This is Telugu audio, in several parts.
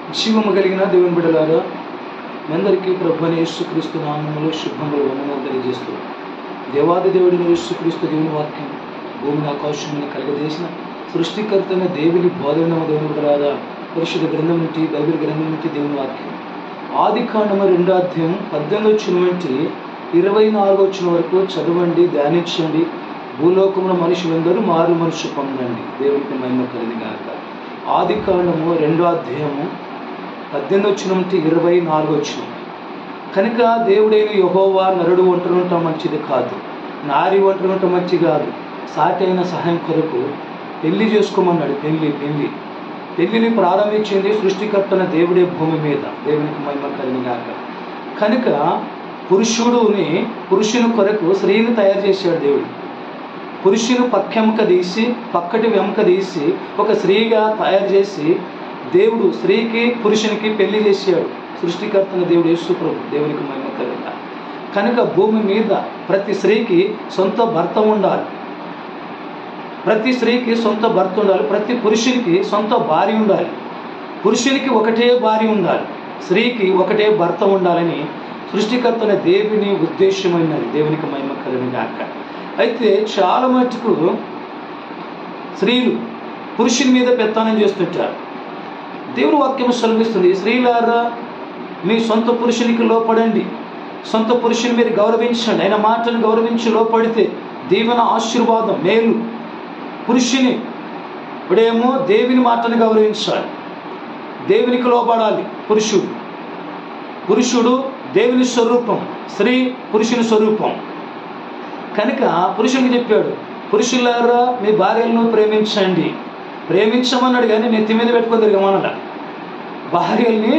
జీవము కలిగిన దేవుని బిడ్డలారా, మీ అందరికీ ప్రభువైన యేసుక్రీస్తు నామములో శుభములు వందనాలు తెలియజేస్తూ, దేవాది దేవుడిని యేసుక్రీస్తు దేవుని వాక్యం భూమిని ఆకాశమును కలగజేసిన సృష్టికర్తైన దేవుని బోధన దేవుని బిడ్డలారా, పరిశుద్ధ గ్రంథం నుంచి బైబిల్ గ్రంథం నుంచి దేవుని వాక్యం ఆదికాండము 2వ అధ్యాయం 18 నుంచి 24 వరకు చదవండి, ధ్యానించండి. భూలోకమున మనుషులందరూ మారు మనసు పొందండి. దేవునికి మహిమ కలిగినగాక. ఆదికాండము 2వ అధ్యాయము 18 నుంచి 24. కనుక దేవుడైన యెహోవా నరుడు ఒంటరి ఉండటం మంచిది కాదు, నారి ఒంటరి ఉండటం మంచిది కాదు, సాటి అయిన సహాయం కొరకు పెళ్లి చేసుకోమన్నాడు. పెళ్లిని ప్రారంభించింది సృష్టికర్తన దేవుడే భూమి మీద. దేవునికి మహిమ కలిగినగాక. కనుక పురుషుని కొరకు స్త్రీని తయారు చేశాడు దేవుడు. పురుషుని పక్కటి వెంక తీసి ఒక స్త్రీగా తయారు చేసి దేవుడు స్త్రీకి పురుషునికి పెళ్లి చేశాడు. సృష్టికర్తన దేవుడు యేసు ప్రభు. దేవునికి మహిమ కలిగినగాక. కనుక భూమి మీద ప్రతి స్త్రీకి సొంత భర్త ఉండాలి. ప్రతి స్త్రీకి సొంత భర్త ఉండాలి. ప్రతి పురుషునికి సొంత భార్య ఉండాలి. పురుషునికి ఒకటే భార్య ఉండాలి, స్త్రీకి ఒకటే భర్త ఉండాలని సృష్టికర్తన దేవుని ఉద్దేశమైనది. దేవునికి మహిమ కలిగినగాక. అయితే చాలా మటుకు స్త్రీలు పురుషుని మీద పెత్తనం చేస్తుంటారు. దేవుని వాక్యం సెలవిస్తుంది, స్త్రీలారా మీ సొంత పురుషునికి లోపడండి, సొంత పురుషుని మీరు గౌరవించండి. ఆయన మాటను గౌరవించి లోపడితే దీవెన, ఆశీర్వాదం, మేలు. పురుషుని ఇప్పుడేమో దేవుని మాటను గౌరవించాలి, దేవునికి లోపడాలి. పురుషుడు దేవుని స్వరూపం, స్త్రీ పురుషుని స్వరూపం. కనుక పురుషునికి చెప్పాడు, పురుషులారా మీ భార్యలను ప్రేమించమన్నాడు. కానీ నెత్తి మీద పెట్టుకొని తిరగమన్నాడ. భార్యల్ని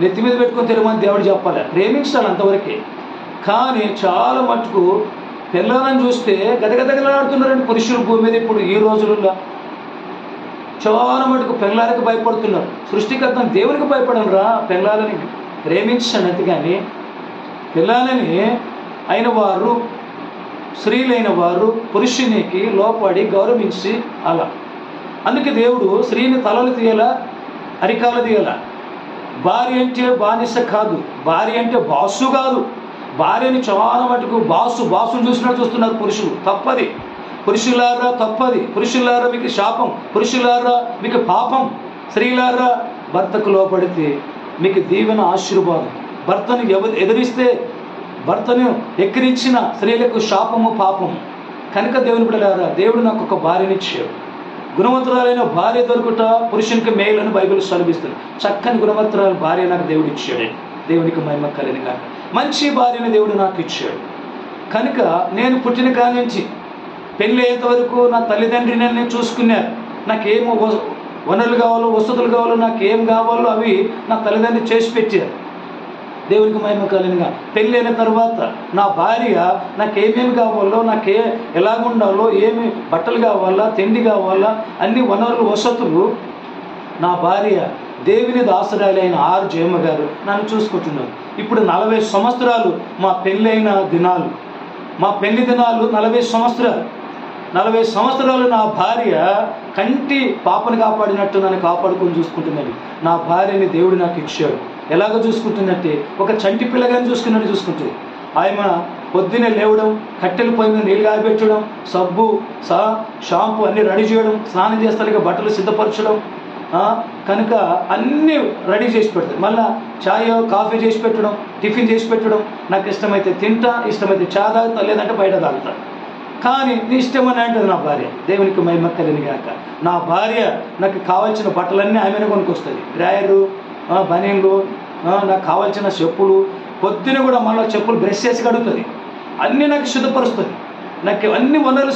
నెత్తి మీద పెట్టుకొని తిరగమని దేవుడు చెప్పాలి. ప్రేమించాలి అంతవరకే. కానీ చాలా మటుకు పిల్లలను చూస్తే గదగదగలాడుతున్నారండి పురుషులు భూమి మీద. ఇప్పుడు ఈ రోజులలో చాలా మటుకు పిల్లలకి భయపడుతున్నారు. సృష్టికర్త దేవునికి భయపడను రా, పిల్లలని ప్రేమించాను అంతే. కానీ పిల్లలని అయిన వారు, స్త్రీలైన వారు పురుషునికి లోపడి గౌరవించి అలా. అందుకే దేవుడు స్త్రీని తలలు తీయాలా, అరికాలు తీయాలా. భార్య అంటే బానిస కాదు, భార్య అంటే బాసు కాదు. భార్యని చాలా మటుకు బాసును చూసినట్టు చూస్తున్నారు పురుషులు. తప్పది పురుషులారా, తప్పది. పురుషులారా మీకు శాపం, పురుషులారా మీకు పాపం. స్త్రీలారా భర్తకు లోపడితే మీకు దీవెన, ఆశీర్వాదం. భర్తను ఎదిరిస్తే, భర్తను ఎక్కిరించిన స్త్రీలకు శాపము, పాపము. కనుక దేవుని బిడ్డలారా, దేవుడు నాకు ఒక భార్యనిచ్చాడు. గుణవంతురాలైన భార్య దొరుకుట పురుషునికి మేలు అని బైబిల్ సెలవిస్తుంది. చక్కని గుణవంతురాలు భార్య నాకు దేవుడు ఇచ్చాడు. దేవునికి మహిమ కలిగినగాక. మంచి భార్యని దేవుడు నాకు ఇచ్చాడు. కనుక నేను పుట్టిన కాడి నుంచి పెళ్ళి అయ్యేంత వరకు నా తల్లిదండ్రిని నేను చూసుకున్నారు. నాకేమో వనరులు కావాలో, వసతులు కావాలో, నాకేం కావాలో అవి నా తల్లిదండ్రి చేసి పెట్టారు. దేవునికి మహిమ కలిగినగా. పెళ్ళి అయిన తర్వాత నా భార్య నాకేమేమి కావాలో, ఎలాగుండాలో, ఏమి బట్టలు కావాలా, తిండి కావాలా, అన్ని వనరులు, వసతులు నా భార్య దేవుని దాసురాలైన ఆర్ జయమ్మ గారు నన్ను చూసుకుంటున్నారు. ఇప్పుడు 40 సంవత్సరాలు మా పెళ్ళి దినాలు 40 సంవత్సరాలు. 40 సంవత్సరాలు నా భార్య కంటి పాపను కాపాడినట్టు నన్ను కాపాడుకొని చూసుకుంటున్నది. నా భార్యని దేవుడు నాకు ఇచ్చాడు. ఎలాగో చూసుకుంటున్నట్టే ఒక చంటి పిల్లగాని చూసుకున్నట్టు చూసుకుంటుంది. ఆయన పొద్దున్నే లేవడం, కట్టెల పొయ్యి మీద నీళ్ళు కాయబెట్టడం, సబ్బు, షాంపూ అన్నీ రెడీ చేయడం, స్నానం చేస్తానికి బట్టలు సిద్ధపరచడం. కనుక అన్నీ రెడీ చేసి పెడతాడు. మళ్ళీ చాయ్, కాఫీ చేసి పెట్టడం, టిఫిన్ చేసి పెట్టడం. నాకు ఇష్టమైతే తింటా, ఇష్టమైతే చా తాగుతా, లేదంటే బయట తాగుతా. కానీ నీ ఇష్టమని అంటుంది నా భార్య. దేవునికి మహిమ కలిగినగాక. నా భార్య నాకు కావాల్సిన బట్టలన్నీ ఆమెనే కొనుక్కొస్తుంది. డ్రాయరు, బనీన్లు, నాకు కావాల్సిన చెప్పులు. పొద్దున కూడా మళ్ళీ చెప్పులు బ్రష్ చేసి కడుగుతుంది. అన్నీ నాకు సిద్ధపరుస్తుంది. నాకు అన్ని వనరులు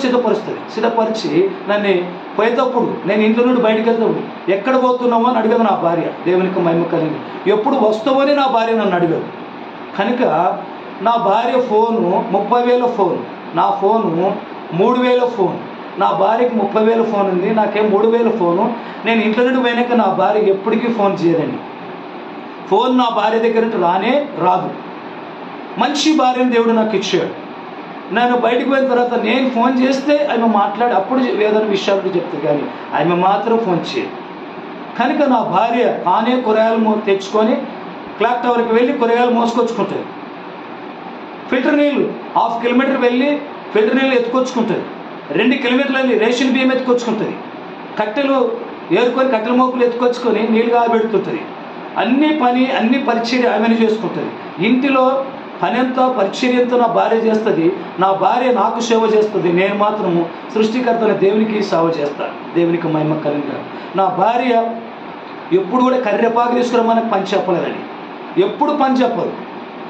సిద్ధపరిచి నన్ను పోయేటప్పుడు, నేను ఇంట్లో నుండి బయటకు వెళ్తాడు, ఎక్కడ పోతున్నామో అని అడిగదు నా భార్య. దేవునికి మహిమ కలిగింది. ఎప్పుడు వస్తావని నా భార్య నన్ను అడిగదు. కనుక నా భార్య ఫోను 30,000 ఫోన్, నా ఫోను 3,000 ఫోన్. నా భార్యకి 30,000 ఫోన్ ఉంది, నాకేం 3,000 ఫోను. నేను ఇంట్లో నుండి పోయినాక నా భార్య ఎప్పటికీ ఫోన్ చేయదండి. ఫోన్ నా భార్య దగ్గర రానే రాదు. మంచి భార్యను దేవుడు నాకు ఇచ్చాడు. నేను బయటకు పోయిన తర్వాత నేను ఫోన్ చేస్తే ఆమె మాట్లాడి అప్పుడు ఏదైనా విషయాలు చెప్తాను. కానీ ఆమె మాత్రం ఫోన్ చేయదు. కనుక నా భార్య తానే కూరగాయలు తెచ్చుకొని క్లాక్ టవర్కి వెళ్ళి కూరగాయలు మోసుకొచ్చుకుంటుంది. ఫిల్టర్ నీళ్ళు 1/2 కిలోమీటర్ వెళ్ళి ఫిల్టర్ నీళ్ళు ఎత్తుకొచ్చుకుంటుంది. 2 కిలోమీటర్లు వెళ్ళి రేషన్ బియ్యం ఎత్తుకొచ్చుకుంటుంది. కట్టెలు ఏరుకొని కట్టెల మోపులు ఎత్తుకొచ్చుకొని నీళ్ళు కాబెడుతుంటుంది. అన్ని పరిచర్య ఆమెను చేసుకుంటుంది. ఇంటిలో పని ఎంతో పరిచర్య ఎంతో నా భార్య చేస్తుంది. నా భార్య నాకు సేవ చేస్తుంది. నేను మాత్రము సృష్టికర్తన దేవునికి సేవ చేస్తాను. దేవునికి మహిమ కలుగును. నా భార్య ఎప్పుడు కూడా కర్రెపాకు తీసుకురమ్మని పని చెప్పలేదండి. ఎప్పుడు పని చెప్పదు.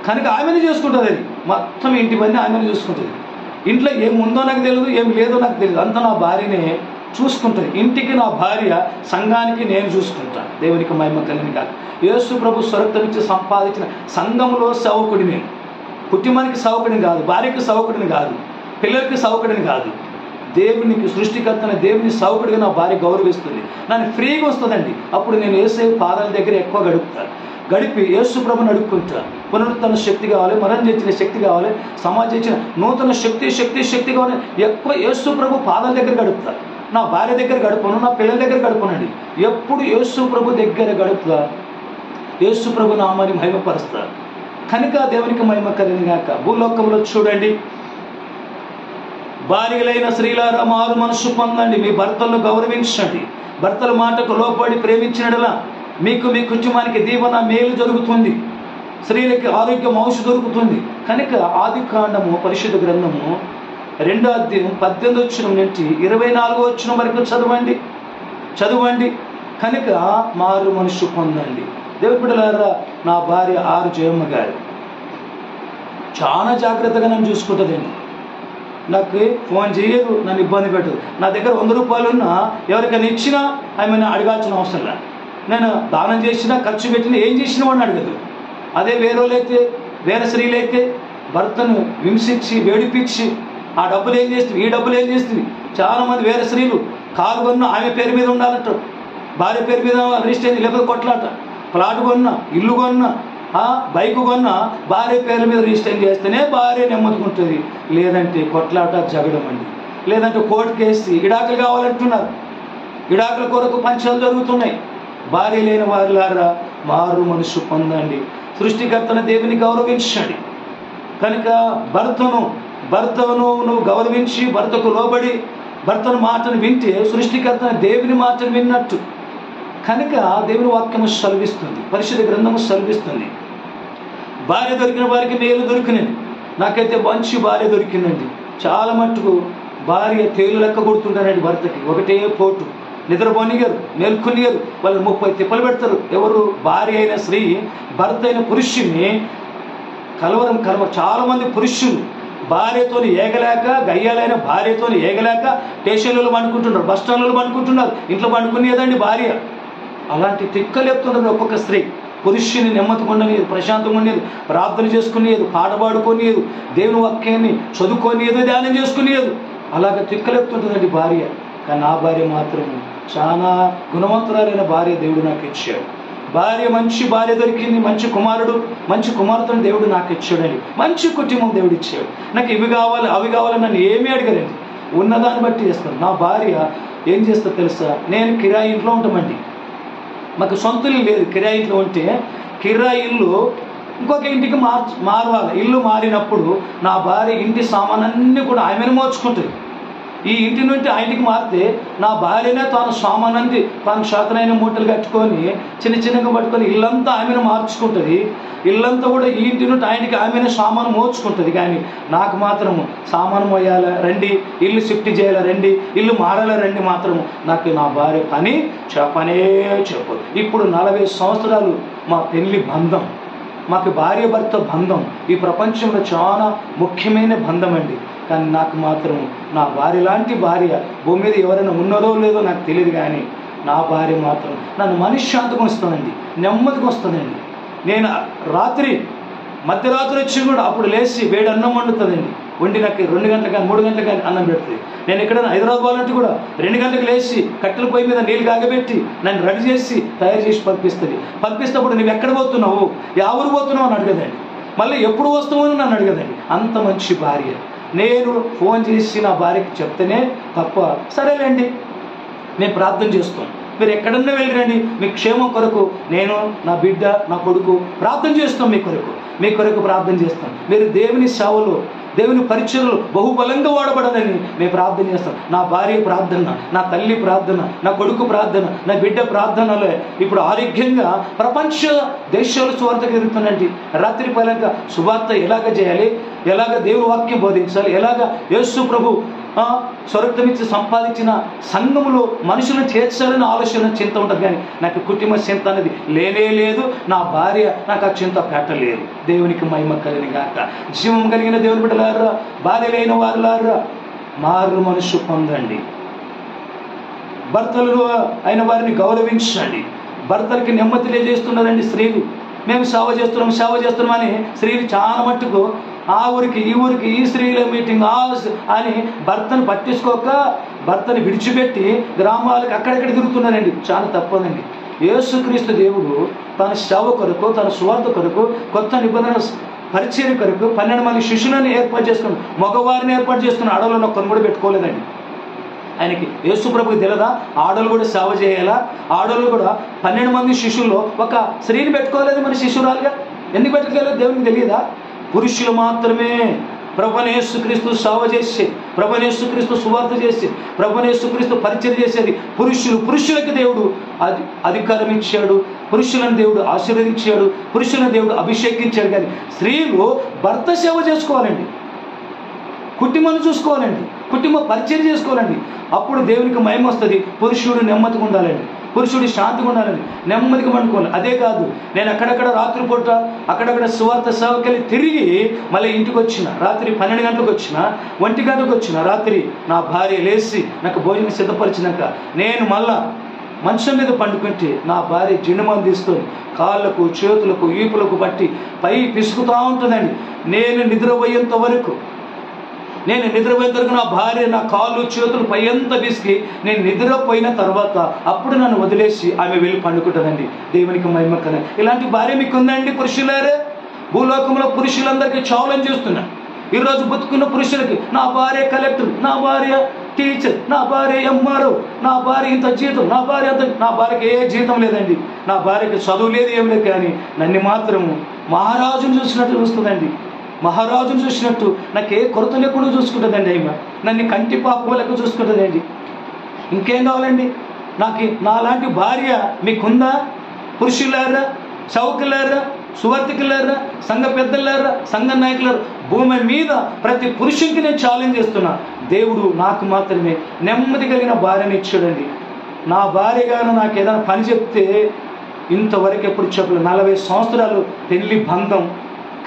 కనుక ఆమెను చేసుకుంటుంది. అది మొత్తం ఇంటి పని ఆమెను చూసుకుంటుంది. ఇంట్లో ఏముందో నాకు తెలియదు, ఏమి లేదో నాకు తెలియదు, అంతా నా భార్యనే చూసుకుంటుంది. ఇంటికి నా భార్య, సంఘానికి నేను చూసుకుంటాను. దేవునికి మహిమ కలిగిన కాదు. యేసు ప్రభు స్వరక్తం ఇచ్చి సంపాదించిన సంఘంలో సేవకుడి నేను. కుటుంబానికి సేవకుడిని కాదు, భార్యకి సేవకుడిని కాదు, పిల్లలకి సేవకుడిని కాదు, దేవునికి సృష్టికర్తన దేవుని సేవకుడిగా నా భార్య గౌరవిస్తుంది. నన్ను ఫ్రీగా వస్తుందండి. అప్పుడు నేను యేసు పాదాల దగ్గర ఎక్కువ గడిపి యేసు ప్రభుని అడుక్కుంటా. పునరుద్ధరణ శక్తి కావాలి, మరణం చేసిన శక్తి కావాలి, సమాజం ఇచ్చిన నూతన శక్తి కావాలి. ఎక్కువ యేసు ప్రభు పాదాల దగ్గర గడుపుతా. నా భార్య దగ్గర గడుపును, నా పిల్లల దగ్గర గడుపునండి. ఎప్పుడు యేసు ప్రభు దగ్గర గడుపుతా, యేసు ప్రభు నామాన్ని మహిమపరుస్తా. కనుక దేవునికి మహిమ కలిగిన గాక. భూలోకంలో చూడండి, భార్యలైన స్త్రీలారా మారు మనసు పొందండి, మీ భర్తలను గౌరవించండి. భర్తల మాటకు లోపడి ప్రేమించినలా మీకు మీ కుటుంబానికి దీవెన మేలు జరుగుతుంది. స్త్రీలకి ఆరోగ్యం ఔషధం దొరుకుతుంది. కనుక ఆదికాండము పరిశుద్ధ గ్రంథము 2వ అధ్యాయం 18 నుంచి 24 వరకు చదవండి. కనుక మారు మనసు పొందండి. దేవుని బిడ్డలారా, నా భార్య ఆరు జయమ్మ గారు చాలా జాగ్రత్తగా నన్ను చూసుకుంటుందండి. నాకు ఫోన్ చేయదు, నన్ను ఇబ్బంది పెట్టదు. నా దగ్గర 100 రూపాయలు ఉన్నా ఎవరికైనా ఇచ్చినా ఆమెను అడగాల్సిన అవసరం లేదు. నేను దానం చేసినా, ఖర్చు పెట్టినా, ఏం చేసినా వాడిని అడగదు. అదే వేరే స్త్రీలైతే భర్తను హింసించి వేడిపించి ఆ డబ్బులు ఏం చేస్తుంది, ఈ డబ్బులు ఏం చేస్తుంది. చాలామంది వేరే స్త్రీలు కారు కొన్నా ఆమె పేరు మీద ఉండాలంట, భార్య పేరు మీద రిజిస్టర్, లేకపోతే కొట్లాట. ప్లాట్ కొన్నా, ఇల్లు కొన్నా, బైక్ కొన్నా భార్య పేర్ల మీద రిజిస్టర్ చేస్తేనే భార్య నెమ్మదుకుంటుంది. లేదంటే కొట్లాట, జగడం అండి. లేదంటే కోర్టు కేసు, ఇడాకులు కావాలంటున్నారు. ఇడాకుల కొరకు పంచాలు జరుగుతున్నాయి. భార్య లేని వారిలారా మారు మనసు పొందండి. సృష్టికర్తన దేవుని గౌరవించండి. కనుక భర్తను నువ్వు గౌరవించి భర్తకు లోబడి భర్తను మాటను వింటే సృష్టికర్తన దేవుని మాటను విన్నట్టు. కనుక దేవుని వాక్యము సెలవిస్తుంది, పరిశుద్ధ గ్రంథము సెలవిస్తుంది. భార్య దొరికిన వారికి మేలు దొరికినది. నాకైతే మంచి భార్య దొరికిందండి. చాలా మట్టుకు భార్య తేలు లెక్క కొడుతుంటానండి భర్తకి. ఒకటే పోటు, నిద్రపోనిగారు, మేల్కొనిగారు, వాళ్ళు 30 తిప్పలు పెడతారు. ఎవరు? భార్య అయిన స్త్రీ భర్త అయిన పురుషుని కలవరం. చాలామంది పురుషులు భార్యతో ఏగలేక, గయ్యాలైన భార్యతో ఏగలేక స్టేషన్లలో పండుకుంటున్నారు, బస్ స్టాండ్లలో పండుకుంటున్నారు. ఇంట్లో పండుకునేదండి భార్య. అలాంటి తిక్కలేపుతున్నారు ఒక్కొక్క స్త్రీ. పురుషుని నెమ్మదిగా ఉండలేదు, ప్రశాంతంగా ఉండేది, ప్రార్థన చేసుకునేది, పాట పాడుకునేది, దేవుని వాక్యాన్ని చదువుకునేది, ధ్యానం చేసుకునేది. అలాగే తిక్కలేపుతుంటుందండి భార్య. కానీ నా భార్య మాత్రం చాలా గుణవంతురాలైన భార్య దేవుడు నాకు ఇచ్చాడు. మంచి భార్య దొరికింది. మంచి కుమారుడు, మంచి కుమార్తెను దేవుడు నాకు ఇచ్చాడండి. మంచి కుటుంబం దేవుడు ఇచ్చాడు. నాకు ఇవి కావాలి, అవి కావాలని నన్ను ఏమీ అడగలేదు. ఉన్నదాన్ని బట్టి చేస్తాను. నా భార్య ఏం చేస్తా తెలుసా? నేను కిరాయి ఇంట్లో ఉంటామండి. మాకు సొంత ఇల్లు లేదు. కిరాయి ఇంట్లో ఉంటే కిరాయి ఇల్లు ఇంకొక ఇంటికి మారవాలి. ఇల్లు మారినప్పుడు నా భార్య ఇంటి సామానన్నీ కూడా ఆమెను మోచుకుంటుంది. ఈ ఇంటి నుండి ఆ ఇంటికి మారితే నా భార్యనే తాను సామానంది తాను శాతనైన మూటలు కట్టుకొని చిన్నగా పట్టుకొని ఇల్లంతా ఆమెను మార్చుకుంటుంది. ఇల్లంతా కూడా ఈ ఇంటి నుండి ఆ ఇంటికి ఆమెనే సామాను మోచుకుంటుంది. కానీ నాకు మాత్రము సామాను మోయాలా రండి, ఇల్లు షిఫ్ట్ చేయాలా రండి, ఇల్లు మారాలా రండి మాత్రము నాకు నా భార్య పని చెప్పదు. ఇప్పుడు 40 సంవత్సరాలు మా పెళ్లి బంధం, మాకు భార్య భర్త బంధం ఈ ప్రపంచంలో చాలా ముఖ్యమైన బంధం అండి. కానీ నాకు మాత్రం నా భార్య లాంటి భార్య భూమి మీద ఎవరైనా ఉన్నదో లేదో నాకు తెలియదు. కానీ నా భార్య మాత్రం నన్ను మనశ్శాంతిగా వస్తుందండి, నెమ్మదిగా వస్తుందండి. నేను మధ్యరాత్రి వచ్చి కూడా అప్పుడు లేచి వేడి అన్నం వండుతుందండి. వండి నాకు 2 గంటలకు కానీ 3 గంటలకు కానీ అన్నం పెడుతుంది. నేను ఎక్కడైనా హైదరాబాద్ పోవాలంటే కూడా 2 గంటలకు లేచి కట్టెల పొయ్యి మీద నీళ్ళు కాగబెట్టి నన్ను రెడీ చేసి తయారు చేసి పంపిస్తేప్పుడు నువ్వు ఎక్కడ పోతున్నావు, ఎవరు పోతున్నావు అని అడగదండి. మళ్ళీ ఎప్పుడు వస్తావు అని నన్ను అడగదండి. అంత మంచి భార్య. నేను ఫోన్ చేసి నా భార్యకి చెప్తేనే తప్ప సరేలేండి నేను ప్రార్థన చేస్తాను, మీరు ఎక్కడన్నా వెళ్ళిరండి, మీ క్షేమం కొరకు నేను, నా బిడ్డ, నా కొడుకు ప్రార్థన చేస్తాం. మీ కొరకు ప్రార్థన చేస్తాం. మీరు దేవుని సేవలో, దేవుని పరిచయలు బహుబలంగా వాడబడాలని మేము ప్రార్థన చేస్తాం. నా భార్య ప్రార్థన, నా తల్లి ప్రార్థన, నా కొడుకు ప్రార్థన, నా బిడ్డ ప్రార్థనలే ఇప్పుడు ఆరోగ్యంగా ప్రపంచ దేశాలు సువార్తకు ఎదుగుతుందండి. రాత్రి పలక సువార్త ఎలాగ చేయాలి, ఎలాగ దేవుని వాక్యం బోధించాలి, ఎలాగ యేసు ప్రభు స్వరక్తమిచ్చి సంపాదించిన సంఘములో మనుషులను చేర్చాలని ఆలోచన, చింత ఉంటుంది. కానీ నాకు కుటుంబ చింత అనేది లేనే లేదు. నా భార్య నాకు ఆ చింత పెట్టలేదు. దేవునికి మహిమ కలిగిన గాక. జీవం కలిగిన దేవుని బిడ్డలారా, భార్య లేని వారులారా, మారు మనసు పొందండి. భర్తలు అయిన వారిని గౌరవించండి. భర్తలకి నెమ్మది తెలియజేస్తున్నదండి స్త్రీలు. మేము సేవ చేస్తున్నామని స్త్రీలు చాలా మట్టుకు ఆ ఊరికి ఈ ఊరికి, ఈ స్త్రీల మీటింగ్ అని భర్తను పట్టించుకోక, భర్తని విడిచిపెట్టి గ్రామాలకు అక్కడెక్కడ తిరుగుతున్నారండి. చాలా తప్పదండి. యేసుక్రీస్తు దేవుడు తన సేవ కొరకు, తన సువార్త కొరకు, కొత్త నిబంధన పరిచర్య కొరకు 12 మంది శిష్యులను ఏర్పాటు చేసుకున్నాడు. మగవారిని ఏర్పాటు చేసుకున్న ఆడవాళ్ళని ఒక్కరిని కూడా పెట్టుకోలేదండి. ఆయనకి యేసు ప్రభుకి తెలియదా ఆడలు కూడా సేవ చేయాలా? ఆడలు కూడా 12 మంది శిష్యుల్లో ఒక స్త్రీని పెట్టుకోలేదు మరి శిష్యురాలుగా. ఎందుకు పెట్టుకోలేదు దేవునికి తెలియదా? పురుషులు మాత్రమే ప్రభువైన యేసుక్రీస్తు సేవ చేసి, ప్రభువైన యేసుక్రీస్తు సువార్త చేసి, ప్రభువైన యేసుక్రీస్తు పరిచయం చేసేది పురుషులకు దేవుడు అధికారం ఇచ్చాడు. పురుషులను దేవుడు ఆశీర్వదించాడు. పురుషులను దేవుడు అభిషేకించాడు. కానీ స్త్రీలు భర్త సేవ చేసుకోవాలండి, కుటుంబాన్ని చూసుకోవాలండి, కుటుంబ పరిచయం చేసుకోవాలండి. అప్పుడు దేవునికి మహిమ వస్తుంది. పురుషుడు నెమ్మదిగా ఉండాలండి, పురుషుడు శాంతిగా ఉండాలండి, నెమ్మదిగా పండుకోవాలి. అదే కాదు, నేను అక్కడక్కడ రాత్రిపూట అక్కడక్కడ సువార్త సేవకెళ్ళి తిరిగి మళ్ళీ ఇంటికి వచ్చిన, రాత్రి 12 గంటలకు వచ్చిన, 1 గంటకు వచ్చిన, రాత్రి నా భార్య లేచి నాకు భోజనం సిద్ధపరిచినాక నేను మళ్ళా మంచం మీద పండుకుంటే నా భార్య జిండుమని తీసుకొని కాళ్ళకు, చేతులకు, ఈపులకు పట్టి పై పిసుకుతూ ఉంటుందండి. నేను నిద్రపోయేంత వరకు నా భార్య నా కాళ్ళు, చేతులు పై ఎంత పిసికి నేను నిద్రపోయిన తర్వాత అప్పుడు నన్ను వదిలేసి ఆమె వెళ్ళి పండుకుంటుందండి. దేవునికి మహిమ కదా. ఇలాంటి భార్య మీకు ఉందండి పురుషులారే? భూలోకంలో పురుషులందరికీ ఛాలెంజ్ చేస్తున్నా. ఈరోజు బతుకున్న పురుషులకి నా భార్య కలెక్టర్, నా భార్య టీచర్, నా భార్య ఎంఆర్ఓ, నా భార్య ఇంత జీతం, నా భార్యకి ఏ జీతం లేదండి, నా భార్యకి చదువు లేదు, ఏం లేదు. కానీ నన్ను మాత్రం మహారాజును చూసినట్టు చూస్తుందండి. మహారాజును చూసినట్టు నాకు ఏ కొరత లేకుండా చూసుకుంటుందండి. ఆమె నన్ను కంటి పాప లెక్క చూసుకుంటుందండి. ఇంకేం కావాలండి? నాలాంటి భార్య మీకుందా? పురుషులారా, చౌకలారా, సువార్థికులారా, సంఘ పెద్దలారా, సంఘ నాయకులారా, భూమి మీద ప్రతి పురుషునికి నేను ఛాలెంజ్ చేస్తున్నా. దేవుడు నాకు మాత్రమే నెమ్మది కలిగిన భార్యని ఇచ్చాడండి. నా భార్య గారు నాకు ఏదైనా పని చెప్తే ఇంతవరకు ఎప్పుడు చెప్పలేదు. 40 సంవత్సరాలు పెళ్లి బంధం,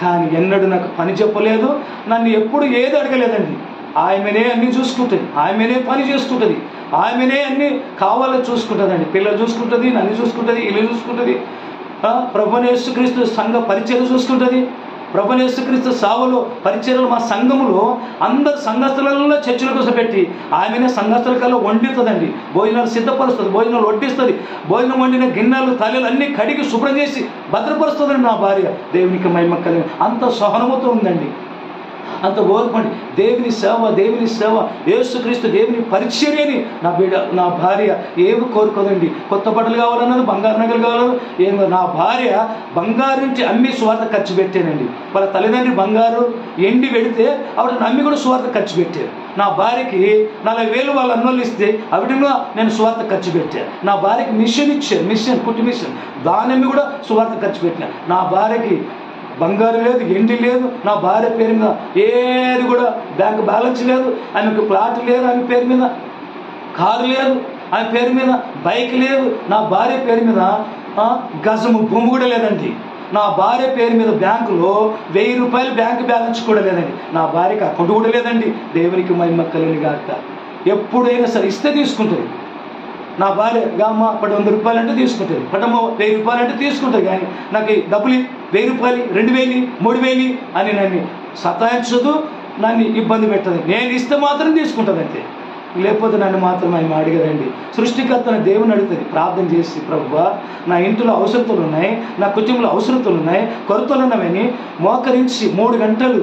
కానీ ఎన్నడూ నాకు పని చెప్పలేదు, నన్ను ఎప్పుడు ఏది అడగలేదండి. ఆమెనే అన్నీ చూసుకుంటుంది, ఆమెనే పని చేసుకుంటుంది, ఆమెనే అన్నీ కావాలని చూసుకుంటుందండి. పిల్లలు చూసుకుంటుంది, నన్ను చూసుకుంటుంది, ఇల్లు చూసుకుంటుంది. ప్రభువైన యేసుక్రీస్తు సంఘ పరిచయం చూసుకుంటుంది. ప్రభువైన యేసుక్రీస్తు సేవలో పరిచర్యలు మా సంఘములో అందరు సంఘస్థులలో చర్చల కోసం పెట్టి ఆమెనే సంఘస్థుల కల్లా వండుతుందండి. భోజనాలు సిద్ధపరుస్తుంది, భోజనాలు వడ్డిస్తుంది, భోజనం వండిన గిన్నెలు, తలలు అన్నీ కడిగి శుభ్రం చేసి భద్రపరుస్తుందండి నా భార్య. దేవునికి మహిమ కలిగిన అంత సహనముతో ఉందండి, అంత ఓర్పండి. దేవుని సేవ, యేసుక్రీస్తు దేవుని పరిచర్యని నా భార్య ఏమి కోరుకోదండి. కొత్త బట్టలు కావాలన్నది, బంగారు నగలు కావాలన్నది ఏమి. నా భార్య బంగారు నుంచి అమ్మి సువార్త ఖర్చు పెట్టానండి. వాళ్ళ తల్లిదండ్రి బంగారు ఎండి పెడితే ఆవిడ నమ్మి కూడా సువార్త ఖర్చు పెట్టారు. నా భార్యకి 40,000 వాళ్ళ అన్నోళ్ళు ఇస్తే ఆవిడలో నేను సువార్త ఖర్చు పెట్టాను. నా భార్యకి మిషన్ ఇచ్చాను, కుట్టు మిషన్, దాని కూడా సువార్త ఖర్చు పెట్టాను. నా భార్యకి బంగారు లేదు, ఎండి లేదు, నా భార్య పేరు మీద ఏది కూడా బ్యాంక్ బ్యాలెన్స్ లేదు, ఆమెకు ప్లాట్ లేదు, ఆమె పేరు మీద కారు లేదు, ఆమె పేరు మీద బైక్ లేదు, నా భార్య పేరు మీద గజము భూమి కూడా లేదండి. నా భార్య పేరు మీద బ్యాంకులో 1000 రూపాయలు బ్యాంక్ బ్యాలెన్స్ కూడా లేదండి. నా భార్యకి అకౌంట్ కూడా లేదండి. దేవునికి మహిమ కలిగిన గాక. ఎప్పుడైనా సరే ఇస్తే తీసుకుంటుంది. నా భార్య గామ్మ 100 రూపాయలు అంటే తీసుకుంటుంది, పటమ్మ 1000 రూపాయలు అంటే తీసుకుంటుంది. కానీ నాకు డబ్బులు 1000 రూపాయలు, 2000, 3000 అని నన్ను సతాయించదు, నన్ను ఇబ్బంది పెట్టదు. నేను ఇస్తే మాత్రం తీసుకుంటుంది అంతే, లేకపోతే నన్ను మాత్రం ఆయన అడిగదండి. సృష్టికర్తన దేవుని అడుగుతుంది ప్రార్థన చేసి, ప్రభువా నా ఇంట్లో అవసరతలు ఉన్నాయి, నా కుటుంబంలో అవసరతలు ఉన్నాయి, కొరతలు ఉన్నాయని మోకరించి 3 గంటలు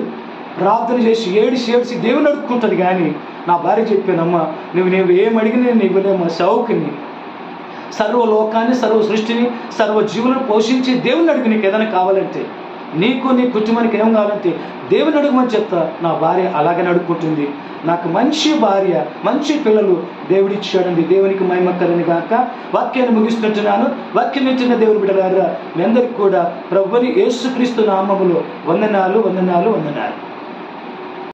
ప్రార్థన చేసి ఏడిసి దేవుని అడుక్కుంటుంది. కానీ నా భార్య చెప్పానమ్మా, నువ్వు ఏం అడిగినా నేను ఇవ్వలేమ్మా, సౌకుని సర్వలోకాన్ని, సర్వ సృష్టిని, సర్వ జీవులను పోషించి దేవుని అడుగు. నీకు ఏదైనా కావాలంటే, నీకు నీ కుటుంబానికి ఏం కావాలంటే దేవుని అడుగుమని చెప్తా. నా భార్య అలాగనే అడుక్కుంటుంది. నాకు మంచి భార్య, మంచి పిల్లలు దేవుడిచ్చాడండి. దేవునికి మహిమ కలుగును గాక. వాక్యాన్ని ముగిస్తుంటున్నాను. వాక్యం వింటున్న దేవుని బిడ్డలారా, మీ అందరికీ కూడా ప్రభువుని యేసుక్రీస్తు నామములో వందనాలు.